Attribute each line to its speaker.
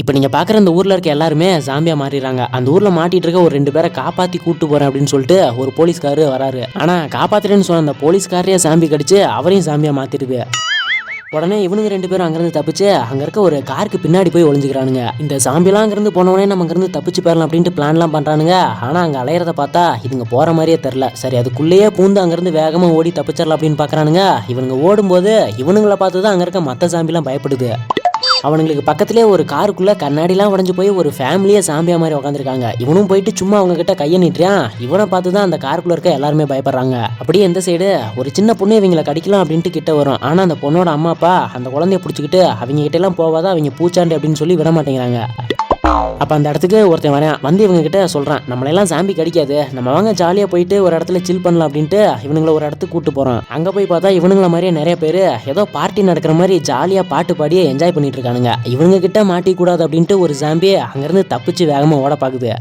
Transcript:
Speaker 1: இப்ப நீங்க பாக்குற இந்த ஊர்ல இருக்க எல்லாருமே ஜாம்பியா மாறிடுறாங்க. அந்த ஊர்ல மாட்டிட்டு இருக்க ஒரு 2 பேர காப்பாத்தி கூட்டு போறேன் அப்படின்னு சொல்லிட்டு ஒரு போலீஸ்காரரு வராரு. ஆனா காப்பாத்துறேன்னு சொன்ன அந்த போலீஸ்காரரையே ஜாம்பி கடிச்சு அவரையும் ஜாம்பியா மாத்திடுது. உடனே இவனுங்க 2 பேரும் அங்கிருந்து தப்பிச்சு அங்க இருக்க ஒரு காருக்கு பின்னாடி போய் ஒளிஞ்சுக்கிறானுங்க. இந்த ஜாம்பிலாம் அங்கிருந்து போனவனே நம்ம அங்கிருந்து தப்பிச்சு போயிடலாம் அப்படின்ட்டு பிளான்லாம் பண்றானுங்க. ஆனா அங்க அலையறத பார்த்தா இதுங்க போற மாதிரியே தெரியல. சரி அதுக்குள்ளேயே பூந்து அங்கிருந்து வேகமா ஓடி தப்பிச்சிடலாம் அப்படின்னு பாக்குறானுங்க. இவனுங்க ஓடும்போது இவனுங்களை பார்த்துதான் அங்க இருக்க மத்த ஜாம்பிலாம் பயப்படுது. அவனுங்களுக்கு பக்கத்திலே ஒரு காருக்குள்ள கண்ணாடிலாம் உடைஞ்சு போய் ஒரு ஃபேமிலியே சாம்பியா மாதிரி உட்காந்துருக்காங்க. இவனும் போயிட்டு சும்மா அவங்க கிட்ட கையை நீட்டுறான். இவனை பார்த்து தான் அந்த காருக்குள்ள இருக்க எல்லாருமே பயப்படுறாங்க. அப்படியே எந்த சைடு ஒரு சின்ன பொண்ணு இவங்களை கடிக்கலாம் அப்படின்ட்டு கிட்ட வரும். ஆனா அந்த பொண்ணோட அம்மா அப்பா அந்த குழந்தைய பிடிச்சிக்கிட்டு அவங்க கிட்ட எல்லாம் போவாதான் அவங்க பூச்சாண்டி அப்படின்னு சொல்லி விட மாட்டேங்கிறாங்க. அப்ப அந்த இடத்துக்கு ஒருத்தன் வரேன் வந்து இவங்க கிட்ட சொல்றான், நம்மளெல்லாம் சாம்பி கடிக்காது, நம்ம வாங்க ஜாலியா போயிட்டு ஒரு இடத்துல சில் பண்ணலாம் அப்படின்ட்டு இவனுங்களை ஒரு இடத்துக்கு கூட்டு போறான். அங்க போய் பார்த்தா இவனுங்கள மாதிரியே நிறைய பேரு ஏதோ பார்ட்டி நடக்கிற மாதிரி ஜாலியா பாட்டு பாடியே என்ஜாய் பண்ணிட்டு இருக்கானுங்க. இவங்க கிட்ட மாட்டி கூடாது அப்படின்ட்டு ஒரு சாம்பி அங்கிருந்து தப்பிச்சு வேகமா ஓட பாக்குது.